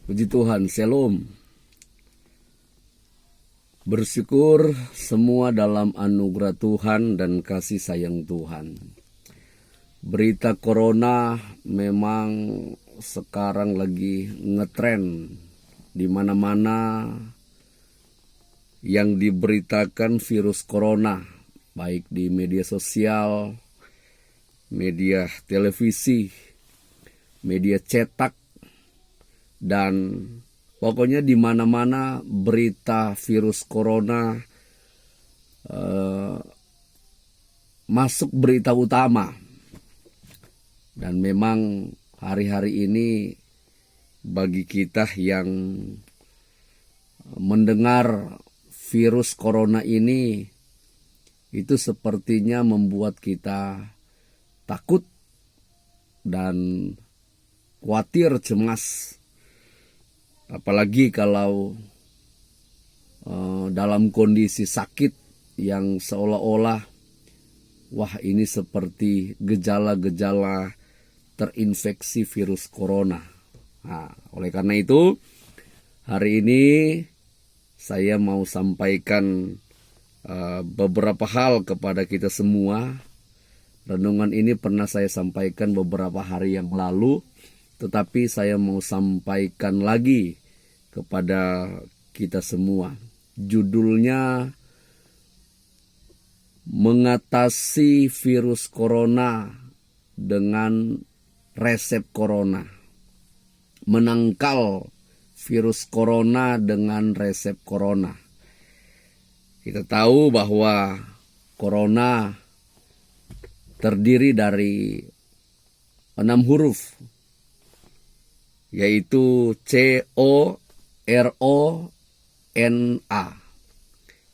Puji Tuhan, Shalom. Bersyukur semua dalam anugerah Tuhan dan kasih sayang Tuhan. Berita corona memang sekarang lagi ngetren di mana-mana yang diberitakan virus corona, baik di media sosial, media televisi, media cetak, dan pokoknya di mana-mana berita virus corona masuk berita utama. Dan memang hari-hari ini bagi kita yang mendengar virus corona ini, itu sepertinya membuat kita takut dan khawatir, cemas. Apalagi kalau dalam kondisi sakit yang seolah-olah, wah ini seperti gejala-gejala terinfeksi virus corona. Nah, oleh karena itu, hari ini saya mau sampaikan beberapa hal kepada kita semua. Renungan ini pernah saya sampaikan beberapa hari yang lalu, tetapi saya mau sampaikan lagi kepada kita semua. Judulnya, mengatasi virus corona dengan resep corona. Menangkal virus corona dengan resep corona. Kita tahu bahwa corona terdiri dari 6 huruf, yaitu C-O-R-O-N-A.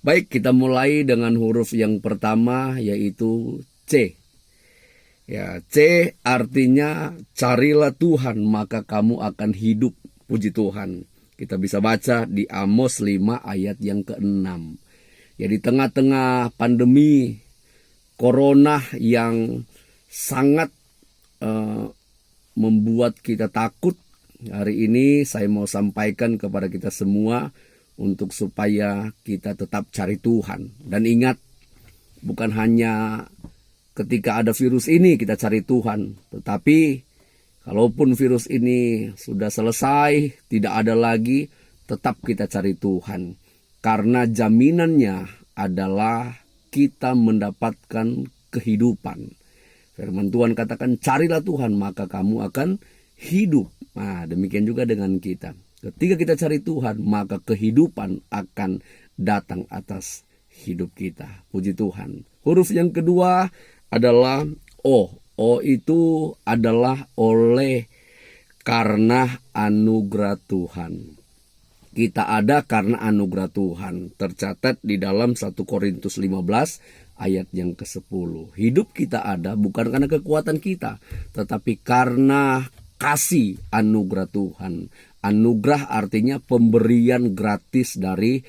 Baik, kita mulai dengan huruf yang pertama, yaitu C. Ya, C artinya carilah Tuhan maka kamu akan hidup. Puji Tuhan. Kita bisa baca di Amos 5 ayat yang ke-6. Ya, di tengah-tengah pandemi corona yang sangat membuat kita takut, hari ini saya mau sampaikan kepada kita semua untuk supaya kita tetap cari Tuhan. Dan ingat, bukan hanya ketika ada virus ini kita cari Tuhan, tetapi kalaupun virus ini sudah selesai, tidak ada lagi, tetap kita cari Tuhan. Karena jaminannya adalah kita mendapatkan kehidupan. Firman Tuhan katakan, carilah Tuhan maka kamu akan hidup. Nah, demikian juga dengan kita. Ketika kita cari Tuhan, maka kehidupan akan datang atas hidup kita. Puji Tuhan. Huruf yang kedua adalah O. O itu adalah oleh karena anugerah Tuhan. Kita ada karena anugerah Tuhan. Tercatat di dalam 1 Korintus 15 ayat yang ke-10. Hidup kita ada bukan karena kekuatan kita, tetapi karena kasih anugerah Tuhan. Anugerah artinya pemberian gratis dari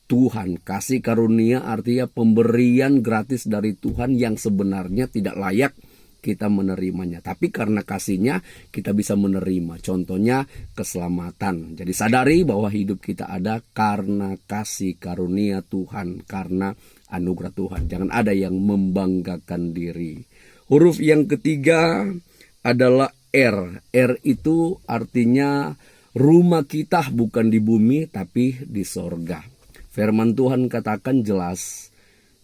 Tuhan. Kasih karunia artinya pemberian gratis dari Tuhan yang sebenarnya tidak layak kita menerimanya. Tapi karena kasihnya kita bisa menerima. Contohnya keselamatan. Jadi sadari bahwa hidup kita ada karena kasih karunia Tuhan. Karena anugerah Tuhan. Jangan ada yang membanggakan diri. Huruf yang ketiga adalah R. R itu artinya rumah kita bukan di bumi tapi di sorga. Firman Tuhan katakan jelas,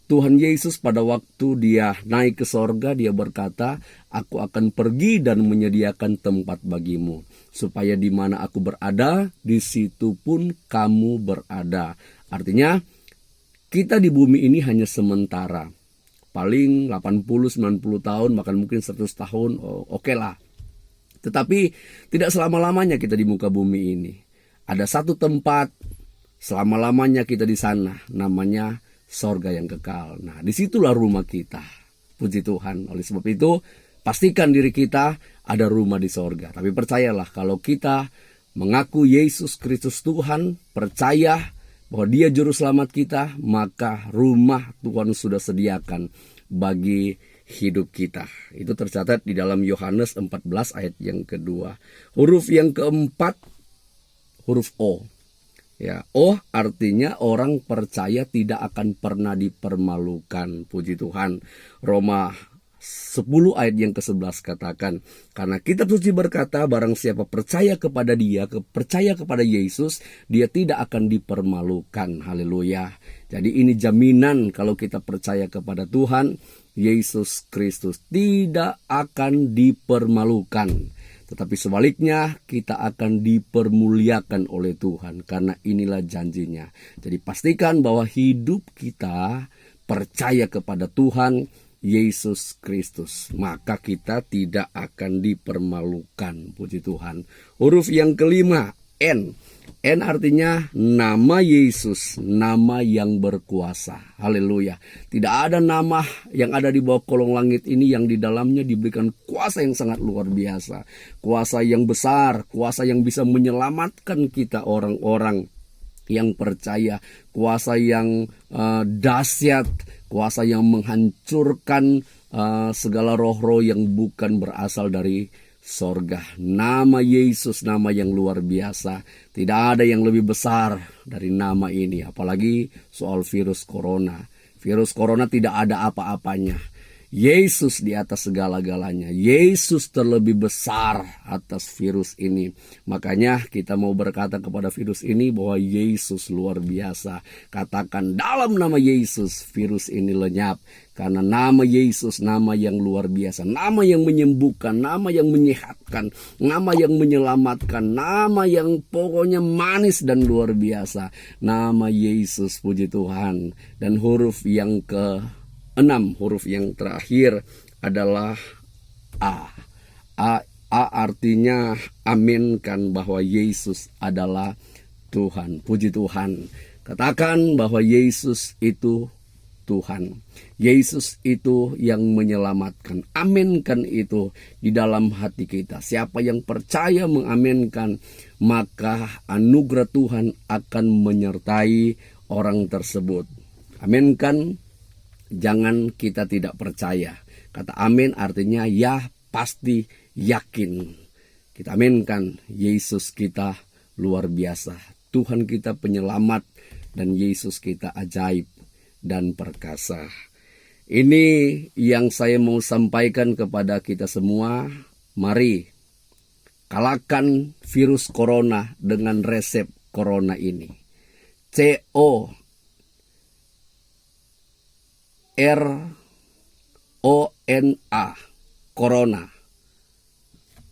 Tuhan Yesus pada waktu dia naik ke sorga, dia berkata, aku akan pergi dan menyediakan tempat bagimu, supaya di mana aku berada, di situ pun kamu berada. Artinya, kita di bumi ini hanya sementara. Paling 80-90 tahun, bahkan mungkin 100 tahun, oke lah. Tetapi tidak selama-lamanya kita di muka bumi ini. Ada satu tempat, selama-lamanya kita di sana, namanya sorga yang kekal. Nah, disitulah rumah kita. Puji Tuhan. Oleh sebab itu, pastikan diri kita ada rumah di sorga. Tapi percayalah, kalau kita mengaku Yesus Kristus Tuhan, percaya bahwa Dia juru selamat kita, maka rumah Tuhan sudah sediakan bagi hidup kita. Itu tercatat di dalam Yohanes 14 ayat yang kedua. Huruf yang keempat, huruf O. Ya, O artinya orang percaya tidak akan pernah dipermalukan. Puji Tuhan. Roma 10 ayat yang ke-11 katakan, karena kitab suci berkata, barang siapa percaya kepada dia, percaya kepada Yesus, dia tidak akan dipermalukan. Haleluya. Jadi ini jaminan kalau kita percaya kepada Tuhan Yesus Kristus, tidak akan dipermalukan. Tetapi sebaliknya kita akan dipermuliakan oleh Tuhan, karena inilah janjinya. Jadi pastikan bahwa hidup kita percaya kepada Tuhan Yesus Kristus, maka kita tidak akan dipermalukan. Puji Tuhan. Huruf yang kelima, N. N artinya nama Yesus, nama yang berkuasa. Haleluya. Tidak ada nama yang ada di bawah kolong langit ini yang di dalamnya diberikan kuasa yang sangat luar biasa. Kuasa yang besar, kuasa yang bisa menyelamatkan kita orang-orang yang percaya. Kuasa yang dahsyat, kuasa yang menghancurkan segala roh-roh yang bukan berasal dari sorga. Nama Yesus, nama yang luar biasa. Tidak ada yang lebih besar dari nama ini. Apalagi soal virus corona. Virus corona tidak ada apa-apanya. Yesus di atas segala-galanya. Yesus terlebih besar atas virus ini. Makanya kita mau berkata kepada virus ini bahwa Yesus luar biasa. Katakan, dalam nama Yesus virus ini lenyap. Karena nama Yesus nama yang luar biasa. Nama yang menyembuhkan, nama yang menyehatkan, nama yang menyelamatkan, nama yang pokoknya manis dan luar biasa. Nama Yesus, puji Tuhan. Dan huruf yang ke-6, huruf yang terakhir adalah A. A artinya aminkan bahwa Yesus adalah Tuhan. Puji Tuhan. Katakan bahwa Yesus itu Tuhan. Yesus itu yang menyelamatkan. Aminkan itu di dalam hati kita. Siapa yang percaya mengaminkan, maka anugerah Tuhan akan menyertai orang tersebut. Aminkan, jangan kita tidak percaya. Kata amin artinya ya, pasti, yakin. Kita aminkan Yesus kita luar biasa. Tuhan kita penyelamat dan Yesus kita ajaib dan perkasa. Ini yang saya mau sampaikan kepada kita semua. Mari kalahkan virus corona dengan resep corona ini. CORONA, corona.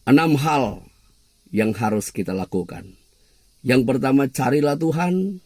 6 hal yang harus kita lakukan. Yang pertama, carilah Tuhan.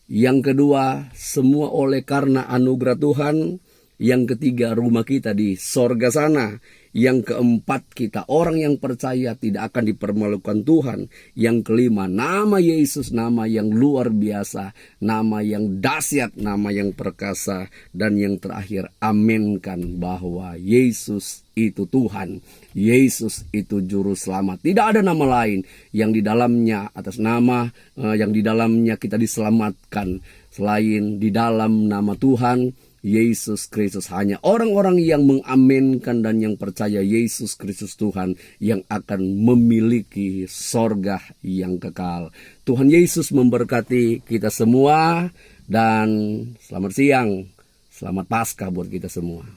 Yang kedua, semua oleh karena anugerah Tuhan. Yang ketiga, rumah kita di sorga sana. Yang keempat, kita orang yang percaya tidak akan dipermalukan Tuhan. Yang kelima, nama Yesus, nama yang luar biasa, nama yang dahsyat, nama yang perkasa. Dan yang terakhir, aminkan bahwa Yesus itu Tuhan. Yesus itu juru selamat. Tidak ada nama lain yang di dalamnya, atas nama yang di dalamnya kita diselamatkan selain di dalam nama Tuhan Yesus Kristus. Hanya orang-orang yang mengaminkan dan yang percaya Yesus Kristus Tuhan yang akan memiliki sorga yang kekal. Tuhan Yesus memberkati kita semua dan selamat siang, selamat Paskah buat kita semua.